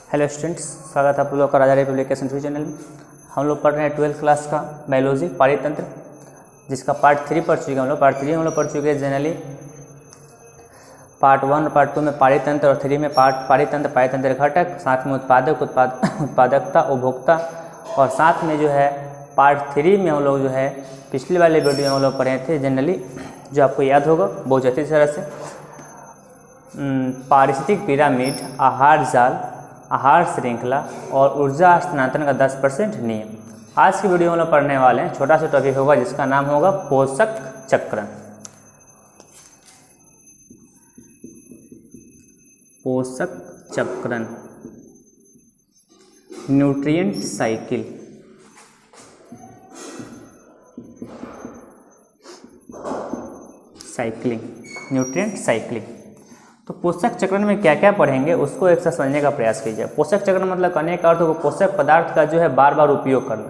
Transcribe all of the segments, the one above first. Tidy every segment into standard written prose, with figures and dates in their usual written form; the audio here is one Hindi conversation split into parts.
हेलो स्टूडेंट्स, स्वागत है आप लोगों का राजा पब्लिकेशन चैनल में। हम लोग पढ़ रहे हैं 12th क्लास का बायोलॉजी पारितंत्र, जिसका पार्ट 3 पढ़ चुके हैं हम लोग। पार्ट 3 हम लोग पढ़ चुके हैं जनरली। पार्ट 1 और पार्ट 2 में पारितंत्र और 3 में पारितंत्र पारितंत्र घटक, साथ में उत्पादक उत्पादकता उपभोक्ता, और साथ में जो है पार्ट 3 में हम लोग जो है पिछले वाले वीडियो में हम लोग पढ़े थे जनरली, जो आपको याद होगा बहुत अच्छी तरह से। पारिस्थितिक पिरामिड, आहार जाल, आहार श्रृंखला और ऊर्जा हस्तांतरण का 10% नियम। आज की वीडियो में लोग पढ़ने वाले हैं, छोटा सा टॉपिक होगा जिसका नाम होगा पोषक चक्रण। पोषक चक्रण, nutrient cycle. Cycling, nutrient cycling. तो पोषक चक्रण में क्या क्या पढ़ेंगे उसको एक साथ समझने का प्रयास कीजिए। पोषक चक्रण मतलब कहने का अर्थ हो पोषक पदार्थ का जो है बार बार उपयोग करना।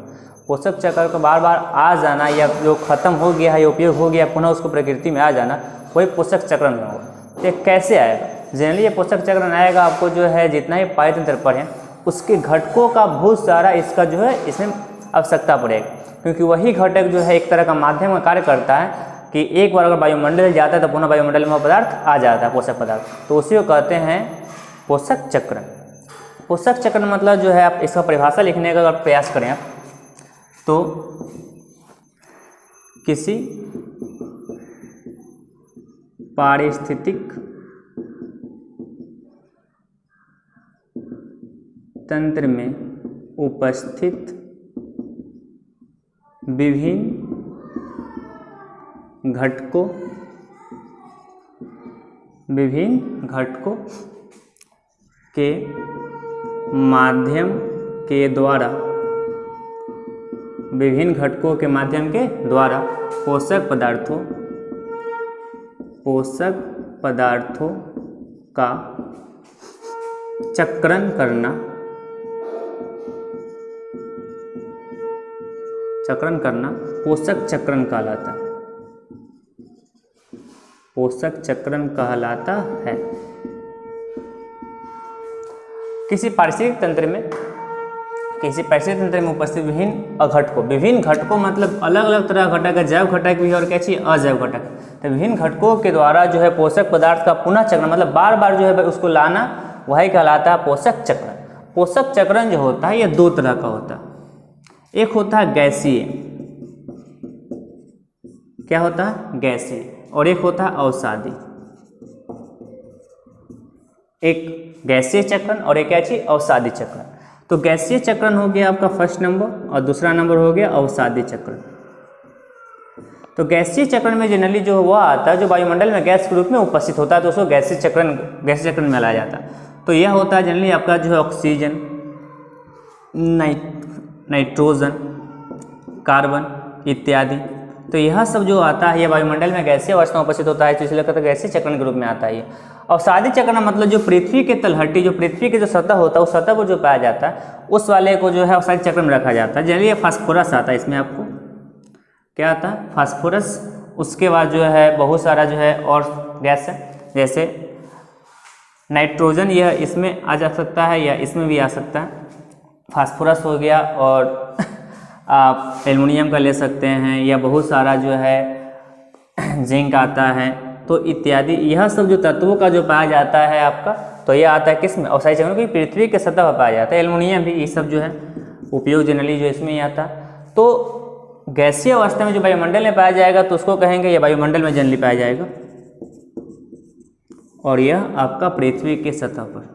पोषक चक्र का बार बार आ जाना, या जो खत्म हो गया है या उपयोग हो गया पुनः उसको प्रकृति में आ जाना, वही पोषक चक्रण में होगा। तो कैसे आएगा? जनरली ये पोषक चक्रण आएगा आपको जो है जितना ही पारितंत्र पढ़ें उसके घटकों का बहुत सारा इसका जो है इसमें आवश्यकता पड़ेगी, क्योंकि वही घटक जो है एक तरह का माध्यम का कार्य करता है कि एक बार अगर वायुमंडल जाता है तो पुनः वायुमंडल में पदार्थ आ जाता है, पोषक पदार्थ। तो उसी को कहते हैं पोषक चक्रण। पोषक चक्रण मतलब जो है आप इसका परिभाषा लिखने का अगर प्रयास करें आप तो किसी पारिस्थितिक तंत्र में उपस्थित विभिन्न घटकों के माध्यम के द्वारा पोषक पदार्थों का चक्रण करना पोषक चक्रण कहलाता है। पोषक चक्रण कहलाता है। किसी पारिस्थितिक तंत्र में उपस्थित विभिन्न घटकों मतलब अलग अलग तरह का घटक है, जैव घटक भी और क्या चाहिए अजैव घटक। तो विभिन्न घटकों के द्वारा जो है पोषक पदार्थ का पुनः चक्रण मतलब बार बार जो है उसको लाना, वही कहलाता है पोषक चक्रण। पोषक चक्रण जो होता है यह दो तरह का होता है। एक होता है गैसीय, क्या होता है गैसीय, और एक होता है अवसादी। एक गैसीय चक्रण और एक क्या चीज अवसादी चक्रण। तो गैसीय चक्रण हो गया आपका फर्स्ट नंबर और दूसरा नंबर हो गया अवसादी चक्रण। तो गैसीय चक्रण में जनरली जो हुआ आता है जो वायुमंडल में गैस के रूप में उपस्थित होता है तो उसको गैसीय चक्रण में लाया जाता है। तो यह होता है जनरली आपका जो है ऑक्सीजन, नाइट्रोजन, कार्बन इत्यादि। तो यह सब जो आता है ये वायुमंडल में गैसीय अवस्था में उपस्थित होता है, तो इसलिए कहते हैं गैसीय चक्रण के रूप में आता है। अवसादी चक्रण मतलब जो पृथ्वी के तलहटी, जो पृथ्वी की जो सतह होता है उस सतह पर जो पाया जाता है उस वाले को जो है अवसादी चक्र में रखा जाता है। जनरली फास्फोरस आता है इसमें, आपको क्या आता है फास्फोरस। उसके बाद जो है बहुत सारा जो है और गैस है, जैसे नाइट्रोजन, यह इसमें आ जा सकता है या इसमें भी आ सकता है। फास्फोरस हो गया, और आप एल्युमिनियम का ले सकते हैं, या बहुत सारा जो है जिंक आता है, तो इत्यादि। यह सब जो तत्वों का जो पाया जाता है आपका, तो यह आता है किसमें अवसादी चक्र में, पृथ्वी के सतह पर पाया जाता है। एल्युमिनियम भी, ये सब जो है उपयोग जनरली जो इसमें ही आता है। तो गैसीय अवस्था में जो वायुमंडल में पाया जाएगा तो उसको कहेंगे यह वायुमंडल में जनरली पाया जाएगा, और यह आपका पृथ्वी के सतह पर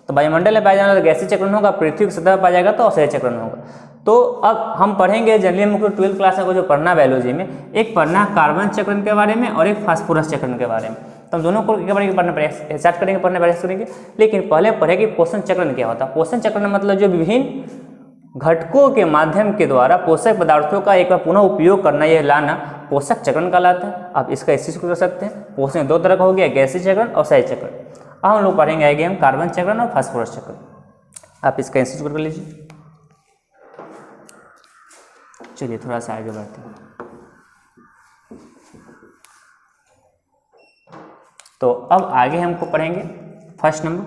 तो वायुमंडल में पाया जाना तो गैसीय चक्रण होगा, पृथ्वी की सतह पर पाया जाएगा तो अवसादी चक्रण होगा। तो अब हम पढ़ेंगे जनरली हमको 12th क्लास में जो पढ़ना बायोलॉजी में, एक पढ़ना कार्बन चक्रण के बारे में और एक फास्फोरस चक्रण के बारे में। तो हम दोनों को के बारे में पढ़ने प्रयास करेंगे। लेकिन पहले पढ़ेंगे पोषण चक्रण क्या होता है। पोषण चक्रण मतलब जो विभिन्न घटकों के माध्यम के द्वारा पोषक पदार्थों का एक बार पुनः उपयोग करना, यह लाना पोषक चक्रण कहलाता है। आप इसका इसी को कर सकते हैं। पोषण दो तरह का हो गया, गैसीय चक्रण और अवसादी चक्रण। अब हम लोग पढ़ेंगे आगे हम कार्बन चक्रण और फास्फोरस चक्रण। आप इसका इंस्टीट्यूट कर लीजिए। चलिए थोड़ा सा आगे बढ़ते हैं। तो अब आगे हमको पढ़ेंगे फर्स्ट नंबर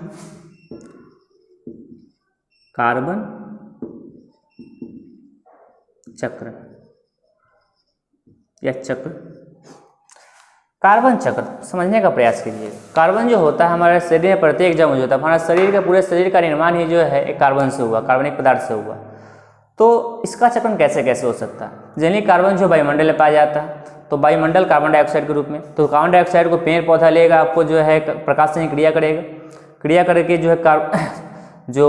कार्बन चक्र या चक्र। कार्बन चक्र समझने का प्रयास कीजिए। कार्बन जो होता है हमारे शरीर में प्रत्येक जब मौजूद होता है, हमारा शरीर का पूरे शरीर का निर्माण ही जो है एक कार्बन से हुआ, कार्बनिक पदार्थ से हुआ। तो इसका चक्रण कैसे कैसे हो सकता है? जनरली कार्बन जो वायुमंडल में पाया जाता है, तो वायुमंडल कार्बन डाइऑक्साइड के रूप में, तो कार्बन डाइऑक्साइड को पेड़ पौधा लेगा, आपको जो है प्रकाश से क्रिया करेगा, क्रिया करके जो है जो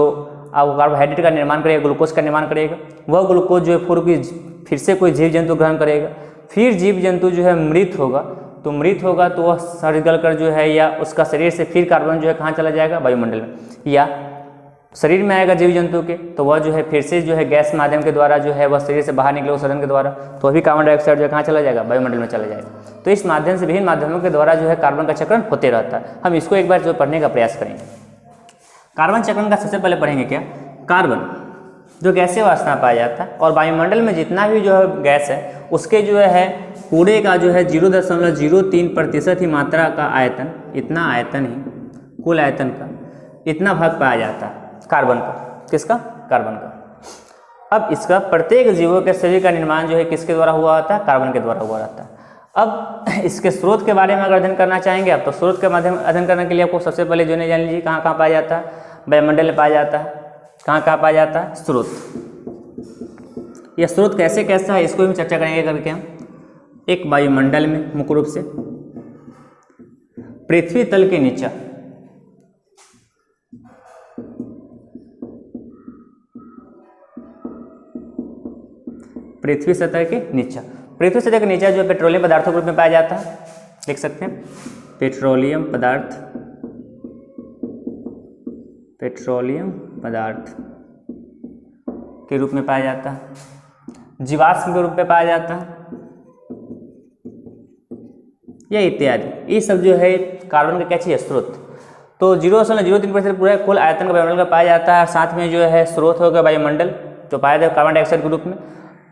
आप कार्बोहाइड्रेट का निर्माण करेगा, ग्लूकोज का निर्माण करेगा। वह ग्लूकोज जो है फिर से कोई जीव जंतु ग्रहण करेगा, फिर जीव जंतु जो है मृत होगा, तो मृत होगा तो वह सड़ गल कर जो है या उसका शरीर से फिर कार्बन जो है कहाँ चला जाएगा? वायुमंडल में। या शरीर में आएगा जीव जंतु के, तो वह जो है फिर से जो है गैस माध्यम के द्वारा जो है वह शरीर से बाहर निकलेगा सदन के द्वारा, तो अभी कार्बन डाइऑक्साइड जो है कहाँ चला जाएगा? वायुमंडल में चला जाएगा। तो इस माध्यम से विभिन्न माध्यमों के द्वारा जो है कार्बन का चक्रण होते रहता है। हम इसको एक बार जो पढ़ने का प्रयास करेंगे। कार्बन चक्रण का सबसे पहले पढ़ेंगे क्या? कार्बन जो गैसीय अवस्था में पाया जाता है और वायुमंडल में जितना भी जो है गैस है उसके जो है पूरे का जो है 0.03% ही मात्रा का आयतन, इतना आयतन ही कुल आयतन का इतना भाग पाया जाता है कार्बन का। किसका? कार्बन का। अब इसका प्रत्येक जीवों के शरीर का निर्माण जो है किसके द्वारा हुआ होता है? कार्बन के द्वारा हुआ रहता है। अब इसके स्रोत के बारे में अगर अध्ययन करना चाहेंगे आप, तो स्रोत के माध्यम अध्ययन करने के लिए आपको सबसे पहले जो नहीं जान लीजिए कहाँ कहाँ पाया जाता है? वायुमंडल में पाया जाता है। कहाँ कहाँ पाया जाता है? स्रोत। यह स्रोत कैसे कैसा है इसको भी चर्चा करेंगे करके हम। एक वायुमंडल में मुख्य रूप से पृथ्वी तल के नीचे, पृथ्वी सतह के नीचे, पृथ्वी सतह के नीचे जो पेट्रोलियम पदार्थों के रूप में पाया जाता है, लिख सकते हैं पेट्रोलियम पदार्थ, पेट्रोलियम पदार्थ के रूप में पाया जाता है, जीवाश्म के रूप में पाया जाता है, या इत्यादि। ये सब जो है कार्बन का क्या चीज़ है? स्रोत। तो 0.03% पूरा कुल आयतन का वायुमंडल का पाया जाता है। साथ में जो है स्रोत होगा वायुमंडल जो पाया जाता है कार्बन डाइऑक्साइड के रूप में,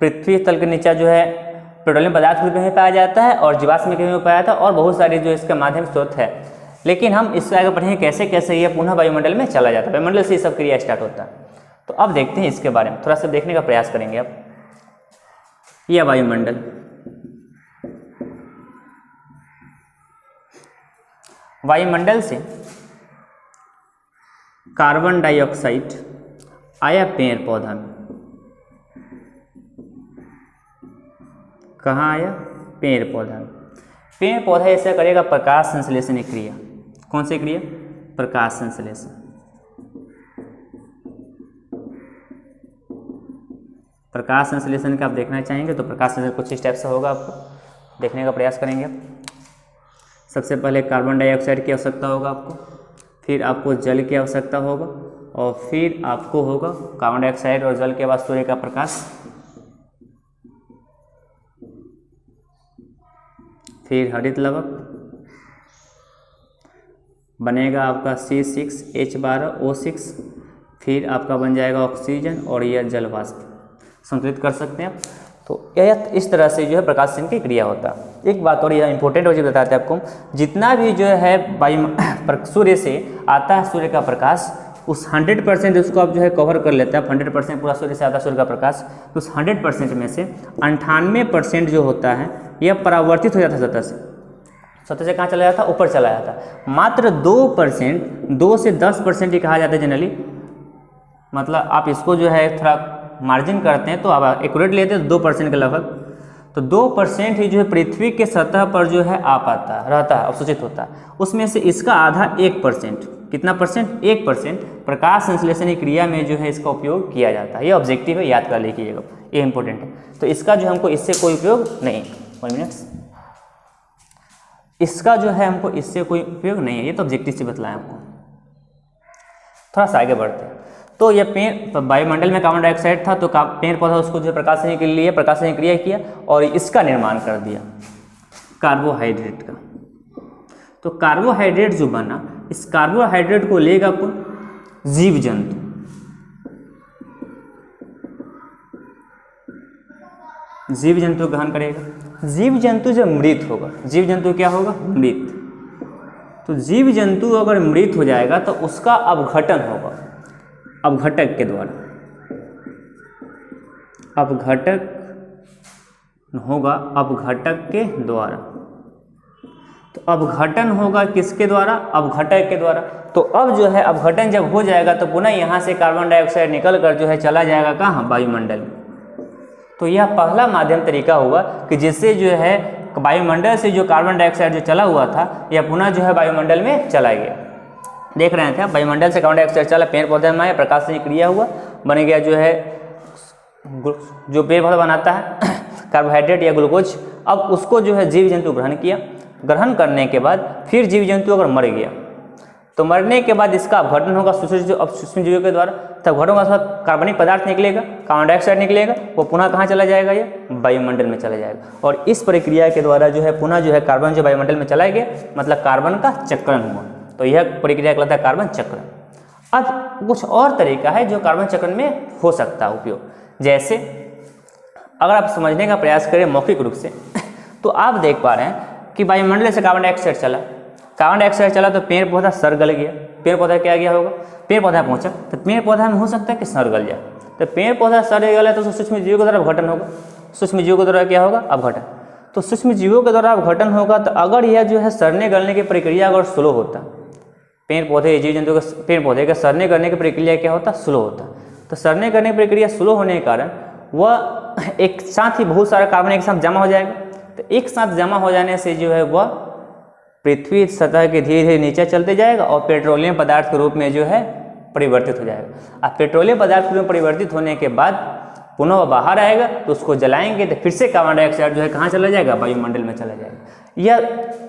पृथ्वी तल के नीचे जो है पेट्रोलियम पदार्थ के रूप में पाया जाता है और जीवाश्म के रूप में पाया जाता है और बहुत सारी जो इसके माध्यम स्रोत है। लेकिन हम इससे आगे पढ़ेंगे कैसे कैसे ये पुनः वायुमंडल में चला जाता है, वायुमंडल से ये सब क्रिया स्टार्ट होता है। तो अब देखते हैं इसके बारे में, थोड़ा सा देखने का प्रयास करेंगे अब। यह वायुमंडल, वायुमंडल से कार्बन डाइऑक्साइड आया पेड़ पौधा में। कहाँ आया? पेड़ पौधा में। पेड़ पौधा ऐसा करेगा प्रकाश संश्लेषण क्रिया। कौन सी क्रिया? प्रकाश संश्लेषण। प्रकाश संश्लेषण का आप देखना चाहेंगे तो प्रकाश संश्लेषण कुछ इस टाइप से होगा, आपको देखने का प्रयास करेंगे। सबसे पहले कार्बन डाइऑक्साइड की आवश्यकता होगा आपको, फिर आपको जल की आवश्यकता होगा और फिर आपको होगा कार्बन डाइऑक्साइड और जल के बाद सूर्य का प्रकाश, फिर हरित लवक बनेगा आपका C6H12O6, फिर आपका बन जाएगा ऑक्सीजन और यह जल वाष्प संतुलित कर सकते हैं आप। तो यह इस तरह से जो है प्रकाश संश्लेषण की क्रिया होता है। एक बात और यह इंपॉर्टेंट हो चीज़ बताते हैं आपको, जितना भी जो है वायु सूर्य से आता है सूर्य का प्रकाश, उस 100% उसको आप जो है कवर कर लेता है। 100% पूरा सूर्य से आता है सूर्य का प्रकाश, तो उस 100% में से 98% जो होता है यह परावर्तित हो जाता है सतह से। सतह से कहाँ चला जाता है? ऊपर चला जाता है। मात्र 2%, 2 से 10% ही कहा जाता है जनरली, मतलब आप इसको जो है थोड़ा मार्जिन करते हैं तो आप एक्यूरेट लेते हैं तो 2% के लगभग, तो 2% ही जो है पृथ्वी के सतह पर जो है आ पाता है, रहता है, अवशोषित होता है। उसमें से इसका आधा 1%, कितना परसेंट? 1% प्रकाश संश्लेषण की क्रिया में जो है इसका उपयोग किया जाता है। ये ऑब्जेक्टिव है, याद कर लीजिएगा, ये इंपॉर्टेंट है। तो इसका जो हमको इससे कोई उपयोग नहीं, 1 मिनट, इसका जो है हमको इससे कोई उपयोग नहीं है, ये तो ऑब्जेक्टिव से बतलाएं आपको। थोड़ा सा आगे बढ़ते हैं। तो ये पेड़ वायुमंडल में कार्बन डाइऑक्साइड था, तो पेड़ पौधा उसको जो प्रकाशन के लिए प्रकाशन क्रिया किया और इसका निर्माण कर दिया कार्बोहाइड्रेट का। तो कार्बोहाइड्रेट जो बना, इस कार्बोहाइड्रेट को लेगा कौन? जीव जंतु। जीव जंतु ग्रहण करेगा। जीव जंतु जब मृत होगा, जीव जंतु क्या होगा? मृत। तो जीव जंतु अगर मृत हो जाएगा तो उसका अपघटन होगा, अपघटक के द्वारा, अपघटक होगा, अपघटक के द्वारा। तो अपघटन होगा किसके द्वारा? अपघटक के द्वारा। तो अब जो है अपघटन जब हो जाएगा तो पुनः यहाँ से कार्बन डाइऑक्साइड निकल कर जो है चला जाएगा कहाँ? वायुमंडल में। तो यह पहला माध्यम तरीका हुआ कि जिससे जो है वायुमंडल से जो कार्बन डाइऑक्साइड जो चला हुआ था यह पुनः जो है वायुमंडल में चला गया। देख रहे थे वायुमंडल से कार्बन डाइऑक्साइड चला, पेड़ पौधे में आया, प्रकाश से क्रिया हुआ, बन गया जो है जो पेड़ पौधा बनाता है कार्बोहाइड्रेट या ग्लूकोज। अब उसको जो है जीव जंतु ग्रहण किया, ग्रहण करने के बाद फिर जीव जंतु अगर मर गया तो मरने के बाद इसका अपघटन होगा सूक्ष्म जीवों के द्वारा। तब घटों का कार्बनिक पदार्थ निकलेगा, कार्बन डाइऑक्साइड निकलेगा, वो पुनः कहाँ चला जाएगा? ये वायुमंडल में चला जाएगा। और इस प्रक्रिया के द्वारा जो है पुनः जो है कार्बन जो वायुमंडल में चला गया, मतलब कार्बन का चक्रण हुआ। तो यह प्रक्रिया कहलाता है कार्बन चक्र। अब कुछ और तरीका है जो कार्बन चक्रण में हो सकता है उपयोग। जैसे अगर आप समझने का प्रयास करें मौखिक रूप से तो आप देख पा रहे हैं कि वायुमंडल से कार्बन डाइऑक्साइड चला, कार्बन डाइऑक्साइड चला तो पेड़ पौधा सड़ गल गया। पेड़ पौधा क्या गया होगा? पेड़ पौधा पहुंचा तो पेड़ पौधा में हो सकता है कि सड़ गल जाए। तो पेड़ पौधा सड़ गया तो सूक्ष्म जीवों के द्वारा अपघटन होगा। सूक्ष्म जीवों के द्वारा क्या होगा? अपघटन। तो सूक्ष्म जीवों के द्वारा अपघटन होगा। तो अगर यह जो है सड़ने गलने की प्रक्रिया अगर स्लो होता, पेड़ पौधे जीव जंतु के पेड़ पौधे का सड़ने करने की प्रक्रिया क्या होता? स्लो होता। तो सड़ने करने की प्रक्रिया स्लो होने के कारण वह एक साथ ही बहुत सारा कार्बन एक साथ जमा हो जाएगा। तो एक साथ जमा हो जाने से जो है वह पृथ्वी सतह के धीरे धीरे नीचे चलते जाएगा और पेट्रोलियम पदार्थ के रूप में जो है परिवर्तित हो जाएगा। अब पेट्रोलियम पदार्थ के रूप में परिवर्तित होने के बाद पुनः वह बाहर आएगा तो उसको जलाएंगे तो फिर से कार्बन डाइऑक्साइड जो है कहाँ चला जाएगा? वायुमंडल में चला जाएगा। यह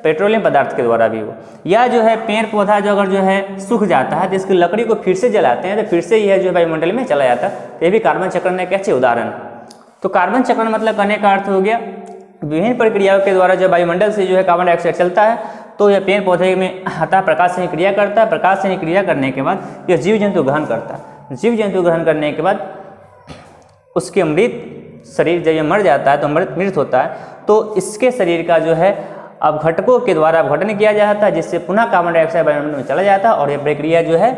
पेट्रोलियम पदार्थ के द्वारा भी हो, या जो है पेड़ पौधा जो अगर जो है सूख जाता है तो इसकी लकड़ी को फिर से जलाते हैं तो फिर से यह जो है वायुमंडल में चला जाता है। तो ये भी कार्बन चक्रण का कैसे उदाहरण है। तो कार्बन चक्रण मतलब कहने का अर्थ हो गया विभिन्न प्रक्रियाओं के द्वारा जब वायुमंडल से जो है कार्बन डाइऑक्साइड चलता है तो यह पेड़ पौधे में आता है, प्रकाश से क्रिया करता है। प्रकाश से क्रिया करने के बाद यह जीव जंतु ग्रहण करता है। जीव जंतु ग्रहण करने के बाद उसके मृत शरीर जब यह मर जाता है तो मृत होता है तो इसके शरीर का जो है अपघटकों के द्वारा अपघटन किया जाता है, जिससे पुनः कार्बन डाइऑक्साइड वायुमंडल में चला जाता है और यह प्रक्रिया जो है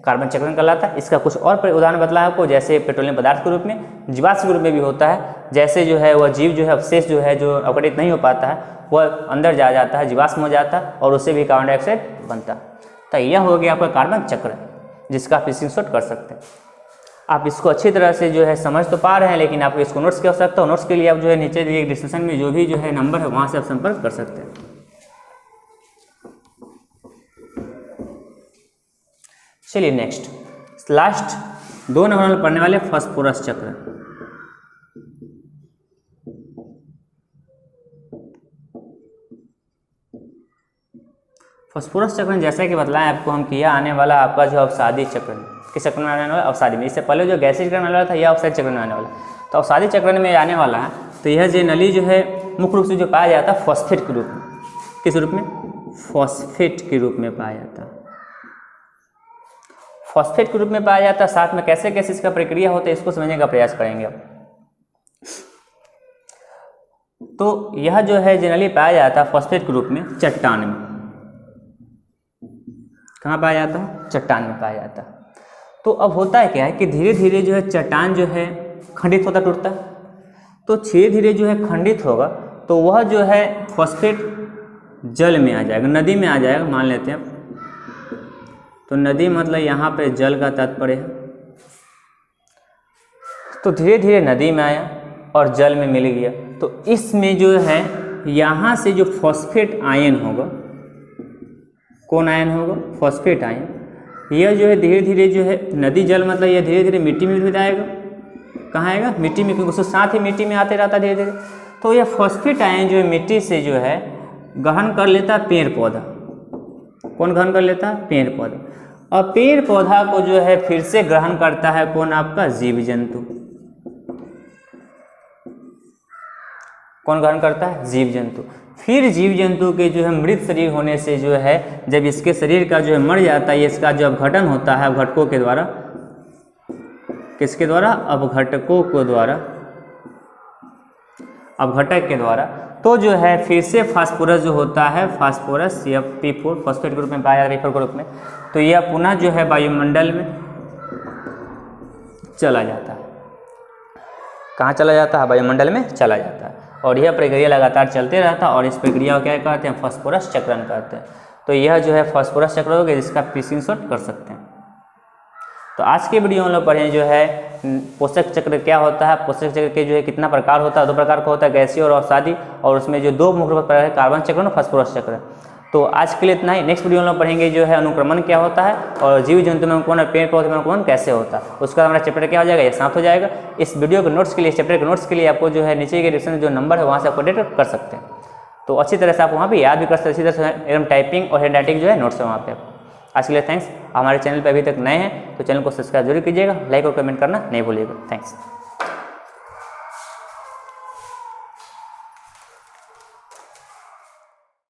कार्बन चक्रण कहलाता है। इसका कुछ और उदाहरण बतलाया आपको, जैसे पेट्रोलियम पदार्थ के रूप में, जीवाश्म के रूप में भी होता है। जैसे जो है वह जीव जो है अवशेष जो है जो अपघटित नहीं हो पाता है वह अंदर जा जाता है, जीवाश्म हो जाता है और उससे भी कार्बन डाइऑक्साइड बनता है। तो यह हो गया आपका कार्बन चक्र, जिसका आप स्क्रीनशॉट कर सकते हैं। आप इसको अच्छी तरह से जो है समझ तो पा रहे हैं, लेकिन आपको इसको नोट्स की आवश्यकता हो। नोट्स के लिए आप जो है नीचे दिए डिस्क्रिप्शन में जो भी जो है नंबर है वहाँ से आप संपर्क कर सकते हैं। चलिए नेक्स्ट लास्ट 2 नंबर में पढ़ने वाले फास्फोरस चक्र। फास्फोरस चक्र जैसा कि बतलाएं आपको हम किया आने वाला आपका जो अवसादी चक्र, किस चक्र में आने वाला? अवसादी में। इससे पहले जो गैसीय चक्र में आने वाला था यह अवसादी चक्र में आने वाला। तो अवसादी चक्र में आने वाला है तो यह जो नली जो है मुख्य रूप से जो पाया जाता है फॉस्फेट के रूप में। किस रूप में? फॉस्फेट के रूप में पाया जाता है। फॉस्फेट के रूप में पाया जाता है। साथ में कैसे कैसे इसका प्रक्रिया होता है इसको समझने का प्रयास करेंगे अब। तो यह जो है जनरली पाया जाता है फॉस्फेट के रूप में चट्टान में। कहाँ पाया जाता है? चट्टान में पाया जाता है। तो अब होता है क्या है कि धीरे धीरे जो है चट्टान जो है खंडित होता टूटता है। तो धीरे धीरे जो है खंडित होगा तो वह जो है फॉस्फेट जल में आ जाएगा, नदी में आ जाएगा मान लेते हैं। तो नदी मतलब यहाँ पे जल का तात्पर्य है। तो धीरे धीरे नदी में आया और जल में मिल गया। तो इसमें जो है यहाँ से जो फॉस्फेट आयन होगा, कौन आयन होगा? Phosphate ion. यह जो है धीरे धीरे जो है नदी जल मतलब यह धीरे धीरे मिट्टी में भी जाएगा। कहाँ आएगा? मिट्टी में, क्योंकि उसके साथ ही मिट्टी में आते रहता धीरे धीरे। तो यह फॉस्फेट आयन जो है मिट्टी से जो है ग्रहण कर लेता है पेड़ पौधा। कौन ग्रहण कर लेता है? पेड़ पौधा। और पेड़ पौधा को जो है फिर से ग्रहण करता है कौन? आपका जीव जंतु। कौन ग्रहण करता है? जीव जंतु। फिर जीव जंतु के जो है मृत शरीर होने से जो है जब इसके शरीर का जो है मर जाता है, इसका जो अपघटन होता है अपघटकों के द्वारा। किसके द्वारा? अपघटकों को द्वारा। अपघटक के द्वारा, तो जो है फिर से फास्फोरस जो होता है, फास्फोरस या P4 फॉस्फेट के रूप में पाया जाता है, P4 के रूप में, तो यह पुनः जो है वायुमंडल में चला जाता है। कहाँ चला जाता है? वायुमंडल में चला जाता है। और यह प्रक्रिया लगातार चलते रहता है और इस प्रक्रिया को क्या कहते हैं? फास्फोरस चक्रण कहते हैं। तो यह जो है फास्फोरस चक्र हो गया जिसका आप स्क्रीनशॉट कर सकते हैं। तो आज के वीडियो में लोग पढ़ें जो है पोषक चक्र क्या होता है, पोषक चक्र के जो है कितना प्रकार होता है, 2 प्रकार का होता है, गैसीय और अवसादी, और उसमें जो 2 मुख्य प्रकार है कार्बन चक्र और फास्फोरस चक्र। तो आज के लिए इतना ही। नेक्स्ट वीडियो में पढ़ेंगे जो है अनुक्रमण क्या होता है और जीव जंतु में कौन पेड़ पौधे में कौन कैसे होता है, उसका हमारा चैप्टर क्या हो जाएगा, ये समाप्त हो जाएगा। इस वीडियो के नोट्स के लिए, चैप्टर के नोट्स के लिए आपको जो है नीचे के डिस्क्रिप्शन जो नंबर है वहाँ से आप अपडेट कर सकते हैं। तो अच्छी तरह से आप वहाँ पे याद भी कर सकते हैं, इसी तरह से एकदम टाइपिंग और हैंड राइटिंग जो है नोट्स है वहाँ पे। आज के लिए थैंक्स। हमारे चैनल पे अभी तक नए हैं तो चैनल को सब्सक्राइब जरूर कीजिएगा, लाइक और कमेंट करना नहीं भूलिएगा। थैंक्स।